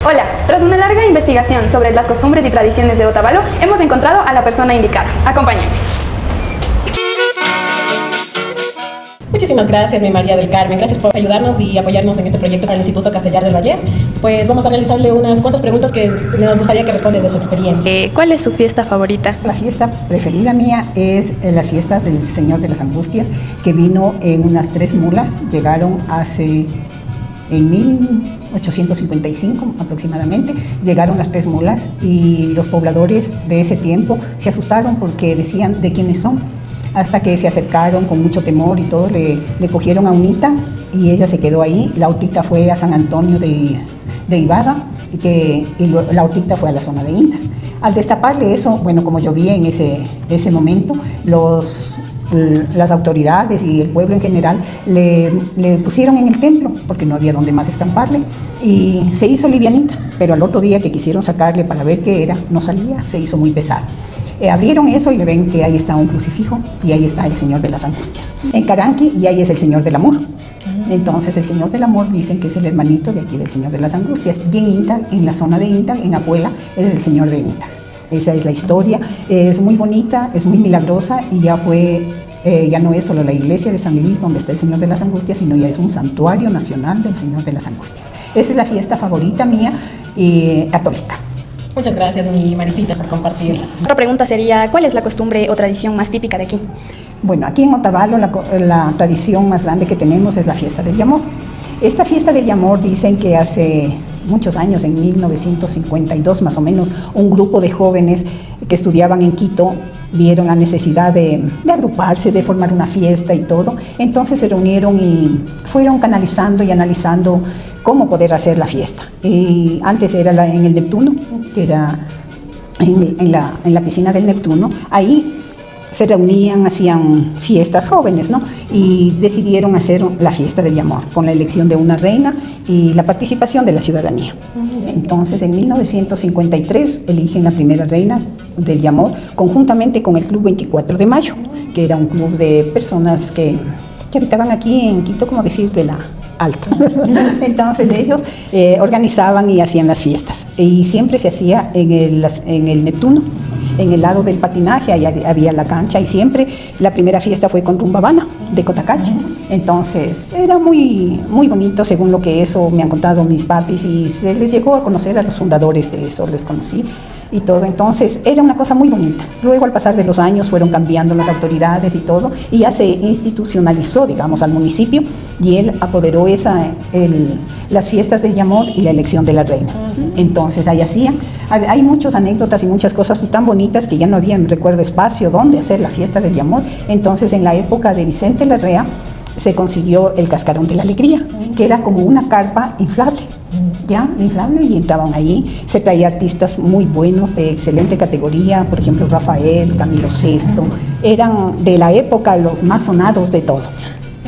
Hola, tras una larga investigación sobre las costumbres y tradiciones de Otavalo, hemos encontrado a la persona indicada. Acompáñenme. Muchísimas gracias, mi María del Carmen. Gracias por ayudarnos y apoyarnos en este proyecto para el Instituto Castellar del Vallés. Pues vamos a realizarle unas cuantas preguntas que nos gustaría que responda desde su experiencia. ¿Cuál es su fiesta favorita? La fiesta preferida mía es las fiestas del Señor de las Angustias, que vino en unas 3 mulas. Llegaron en 1855 aproximadamente, llegaron las 3 mulas y los pobladores de ese tiempo se asustaron porque decían de quiénes son. Hasta que se acercaron con mucho temor y todo, le cogieron a Unita y ella se quedó ahí. La otrita fue a San Antonio de Ibarra y la otrita fue a la zona de Inta. Al destaparle eso, bueno, como yo vi en ese momento, las autoridades y el pueblo en general le pusieron en el templo porque no había donde más escamparle y se hizo livianita, pero al otro día que quisieron sacarle para ver qué era, no salía, se hizo muy pesado. Abrieron eso y le ven que ahí está un crucifijo y ahí está el Señor de las Angustias. En Caranqui y ahí es el Señor del Amor. Entonces el Señor del Amor dicen que es el hermanito de aquí del Señor de las Angustias. Y en Inta, en la zona de Inta, en Apuela, es el Señor de Inta. Esa es la historia. Es muy bonita, es muy milagrosa y ya no es solo la iglesia de San Luis donde está el Señor de las Angustias, sino ya es un santuario nacional del Señor de las Angustias. Esa es la fiesta favorita mía católica. Muchas gracias, mi Marisita, por compartirla. Otra pregunta sería, ¿cuál es la costumbre o tradición más típica de aquí? Bueno, aquí en Otavalo la tradición más grande que tenemos es la fiesta del Yamor. Esta fiesta del Yamor dicen que hace muchos años, en 1952 más o menos, un grupo de jóvenes que estudiaban en Quito vieron la necesidad de agruparse, de formar una fiesta y todo. Entonces se reunieron y fueron canalizando y analizando cómo poder hacer la fiesta. Y antes era en el Neptuno, que era en la piscina del Neptuno. Ahí se reunían, hacían fiestas jóvenes, ¿no? Y decidieron hacer la fiesta del Yamor, con la elección de una reina y la participación de la ciudadanía. Entonces, en 1953 eligen la primera reina del Yamor, conjuntamente con el Club 24 de Mayo, que era un club de personas que habitaban aquí en Quito, como decir, de la alta. Entonces ellos organizaban y hacían las fiestas. Y siempre se hacía en el Neptuno, en el lado del patinaje, ahí había la cancha y siempre la primera fiesta fue con Rumba Habana de Cotacachi. Entonces era muy, muy bonito según lo que eso me han contado mis papis y se les llegó a conocer a los fundadores de eso, les conocí y todo. Entonces era una cosa muy bonita. Luego al pasar de los años fueron cambiando las autoridades y todo y ya se institucionalizó, digamos, al municipio y él apoderó las fiestas del Yamor y la elección de la reina. Entonces ahí hay muchas anécdotas y muchas cosas tan bonitas que ya no había, recuerdo, espacio donde hacer la fiesta del Yamor. Entonces en la época de Vicente Larrea se consiguió el Cascarón de la Alegría, que era como una carpa inflable, inflable, y entraban ahí, se traían artistas muy buenos, de excelente categoría, por ejemplo Rafael, Camilo Sesto, eran de la época los más sonados de todo.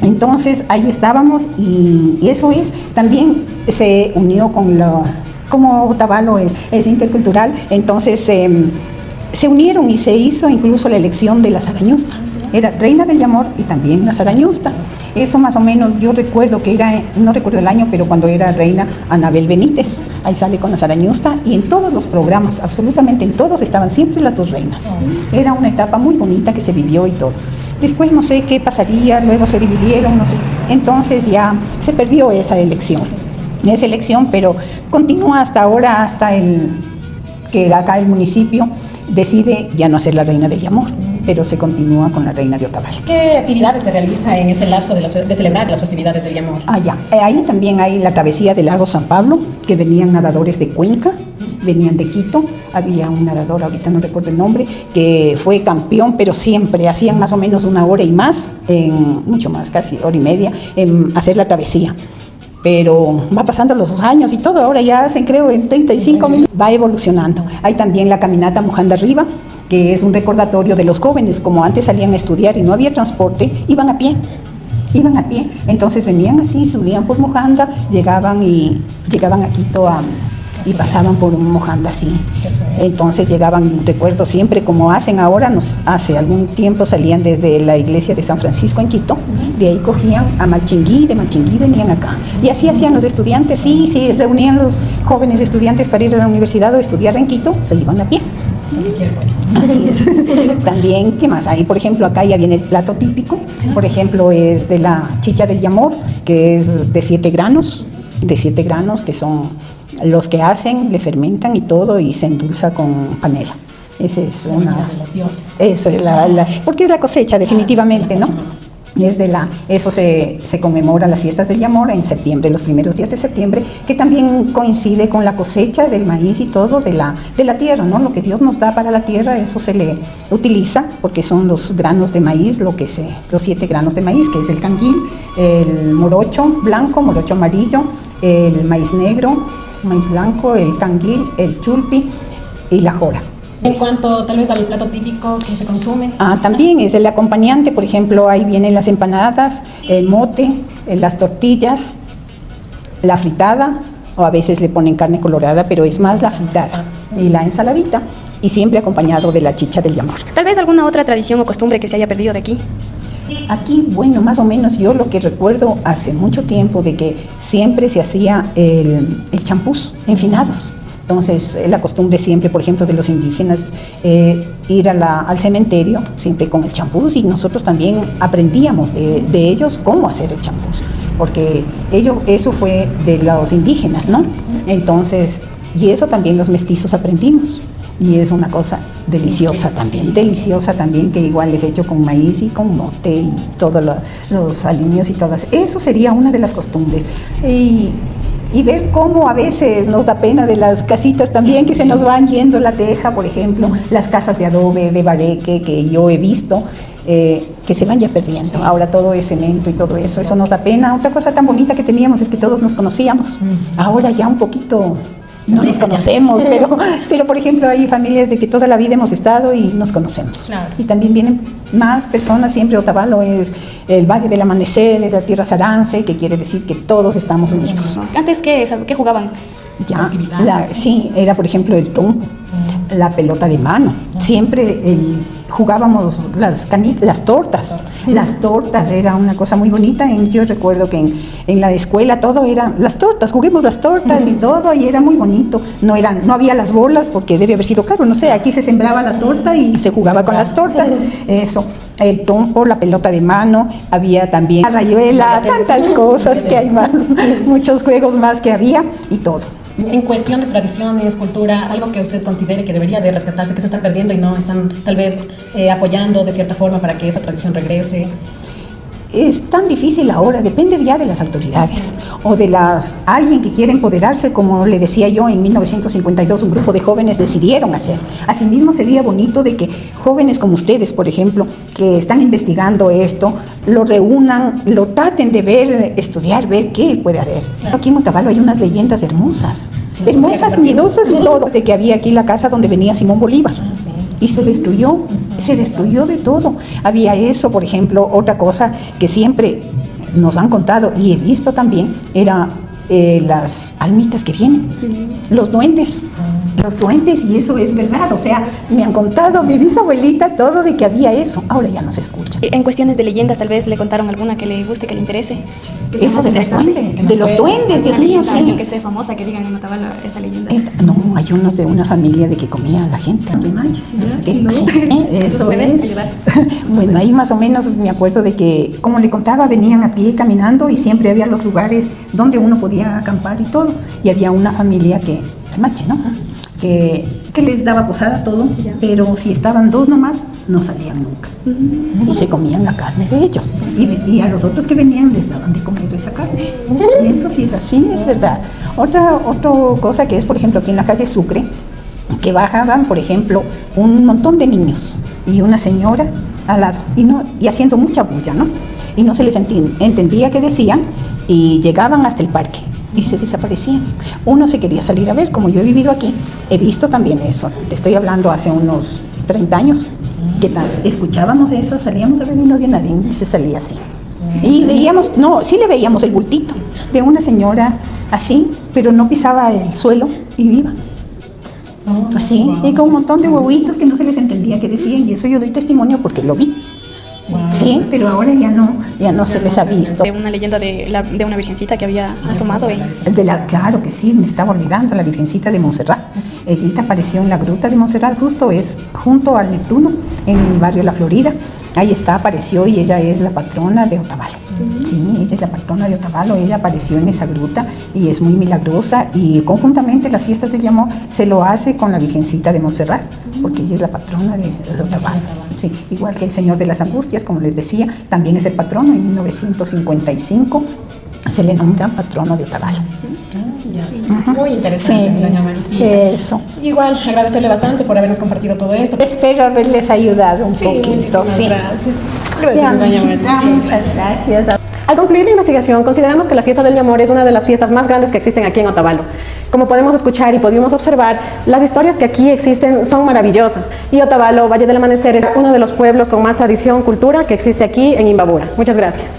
Entonces ahí estábamos y eso también se unió como Otavalo es intercultural, entonces se unieron y se hizo incluso la elección de la Zarañusta. Era reina del Yamor y también la Zarañusta. Eso más o menos yo recuerdo que era, no recuerdo el año, pero cuando era reina Anabel Benítez, ahí sale con la Zarañusta y en todos los programas, absolutamente en todos estaban siempre las 2 reinas. Era una etapa muy bonita que se vivió y todo. Después no sé qué pasaría, luego se dividieron, no sé. Entonces ya se perdió esa elección, pero continúa hasta ahora, que acá el municipio decide ya no hacer la reina del Yamor, pero se continúa con la reina de Otavalo. ¿Qué actividades se realiza en ese lapso de celebrar las festividades del Yamor? Ahí también hay la travesía del lago San Pablo, que venían nadadores de Cuenca, venían de Quito. Había un nadador, ahorita no recuerdo el nombre, que fue campeón, pero siempre hacían más o menos 1 hora y más, mucho más, casi 1 hora y media, en hacer la travesía. Pero va pasando los años y todo, ahora ya hacen, creo, en 35 minutos. Va evolucionando. Hay también la caminata Mojanda Arriba, que es un recordatorio de los jóvenes, como antes salían a estudiar y no había transporte, iban a pie. Entonces venían así, subían por Mojanda, llegaban a Quito y pasaban por un mojanda así. Entonces llegaban, recuerdo siempre, como hacen ahora, hace algún tiempo salían desde la iglesia de San Francisco en Quito, de ahí cogían a Malchinguí, de Malchinguí venían acá. Y así hacían los estudiantes, sí, se reunían los jóvenes estudiantes para ir a la universidad o estudiar en Quito, se iban a pie. Así es. También, ¿qué más hay? Por ejemplo, acá ya viene el plato típico. Por ejemplo, es de la chicha del Yamor, que es de 7 granos, que son los que hacen, le fermentan y todo, y se endulza con panela. Esa es una... de los dioses. Eso es porque es la cosecha, definitivamente, ¿no? Eso se conmemora las fiestas del Yamor en septiembre, los primeros días de septiembre, que también coincide con la cosecha del maíz y todo de la tierra, ¿no? Lo que Dios nos da para la tierra, eso se le utiliza, porque son los granos de maíz, los 7 granos de maíz, que es el canguil, el morocho blanco, morocho amarillo, el maíz negro, maíz blanco, el canguil, el chulpi y la jora. En cuanto tal vez al plato típico que se consume. También es el acompañante, por ejemplo, ahí vienen las empanadas, el mote, las tortillas, la fritada, o a veces le ponen carne colorada, pero es más la fritada, y la ensaladita, y siempre acompañado de la chicha del Yamor. Tal vez alguna otra tradición o costumbre que se haya perdido de aquí. Aquí, bueno, más o menos yo lo que recuerdo hace mucho tiempo de que siempre se hacía el champús en finados. Entonces, la costumbre siempre, por ejemplo, de los indígenas, ir al cementerio siempre con el champús, y nosotros también aprendíamos de ellos cómo hacer el champús, porque eso fue de los indígenas, ¿no? Entonces, y eso también los mestizos aprendimos, y es una cosa deliciosa también, que igual es hecho con maíz y con mote y todos los aliños y todas. Eso sería una de las costumbres. Y ver cómo a veces nos da pena de las casitas también, que se nos van yendo la teja, por ejemplo, las casas de adobe, de bareque, que yo he visto, que se van ya perdiendo. Ahora todo es cemento y todo eso nos da pena. Otra cosa tan bonita que teníamos es que todos nos conocíamos. Ahora ya un poquito no nos conocemos, pero por ejemplo hay familias de que toda la vida hemos estado y nos conocemos. Claro. Y también vienen más personas, siempre Otavalo es el Valle del Amanecer, es la tierra Sarance, que quiere decir que todos estamos unidos. Antes, ¿qué jugaban? Sí, era por ejemplo el trompo, la pelota de mano. Siempre jugábamos las tortas. Las tortas era una cosa muy bonita. Yo recuerdo que en la escuela todo eran las tortas, juguemos las tortas y todo, y era muy bonito. No había las bolas porque debe haber sido caro, no sé, aquí se sembraba la torta y se jugaba con las tortas. Eso, el trompo, la pelota de mano, había también la rayuela, tantas cosas que hay más, muchos juegos más que había y todo. En cuestión de tradiciones, cultura, algo que usted considere que debería de rescatarse, que se está perdiendo y no están tal vez apoyando de cierta forma para que esa tradición regrese. Es tan difícil ahora, depende ya de las autoridades o de alguien que quiere empoderarse, como le decía yo, en 1952 un grupo de jóvenes decidieron hacer. Asimismo sería bonito de que jóvenes como ustedes, por ejemplo, que están investigando esto, lo reúnan, lo traten de ver, estudiar, ver qué puede haber. Aquí en Otavalo hay unas leyendas hermosas, miedosas y todo, de que había aquí la casa donde venía Simón Bolívar. Y se destruyó de todo. Había eso, por ejemplo, otra cosa que siempre nos han contado y he visto también, era las almitas que vienen, los duendes, y eso es verdad. O sea, me han contado, mi bisabuelita, todo de que había eso. Ahora ya no se escucha. En cuestiones de leyendas, tal vez le contaron alguna que le guste, que le interese. Esa de los duendes, Dios mío, sí. Que sea famosa, que digan en Otavalo esta leyenda. No, hay unos de una familia de que comía a la gente. Sí, eso es. Bueno, ahí más o menos me acuerdo de que, como le contaba, venían a pie caminando y siempre había los lugares donde uno podía acampar y todo. Y había una familia que les daba posada todo, pero si estaban dos nomás, no salían nunca. Y se comían la carne de ellos. Y a los otros que venían les daban de comer esa carne. Y eso sí es así, es verdad. Otra cosa que es, por ejemplo, aquí en la calle Sucre, que bajaban, por ejemplo, un montón de niños y una señora al lado, y haciendo mucha bulla, ¿no? Y no se les entendía qué decían, y llegaban hasta el parque y se desaparecían. Uno se quería salir a ver, como yo he vivido aquí, he visto también eso. Te estoy hablando hace unos 30 años, que escuchábamos eso, salíamos a ver y no había nadie, y se salía así. Y veíamos, no, sí le veíamos el bultito de una señora así, pero no pisaba el suelo y iba. Así, y con un montón de huevitos que no se les entendía qué decían, y eso yo doy testimonio porque lo vi. Sí, pero ahora ya no se les ha visto. De una leyenda de una virgencita que había asomado Claro que sí, me estaba olvidando, la Virgencita de Montserrat. Ella apareció en la gruta de Montserrat, justo es junto al Neptuno, en el barrio La Florida. Ahí está, apareció, y ella es la patrona de Otavalo. Sí, ella es la patrona de Otavalo, ella apareció en esa gruta y es muy milagrosa, y conjuntamente las fiestas del amor se lo hace con la Virgencita de Montserrat, porque ella es la patrona de Otavalo. Sí, igual que el Señor de las Angustias, como les decía, también es el patrono. En 1955 se le nombra patrono de Otavalo. Muy interesante, Sí, doña Maricita. eso. Igual, agradecerle bastante por habernos compartido todo esto. Espero haberles ayudado un poquito. Muchísimas Sí. gracias. Ya, Doña mijita, Maricita. muchas gracias. Al concluir la investigación, consideramos que la fiesta del Yamor es una de las fiestas más grandes que existen aquí en Otavalo. Como podemos escuchar y pudimos observar, las historias que aquí existen son maravillosas, y Otavalo, Valle del Amanecer, es uno de los pueblos con más tradición, cultura que existe aquí en Imbabura. Muchas gracias.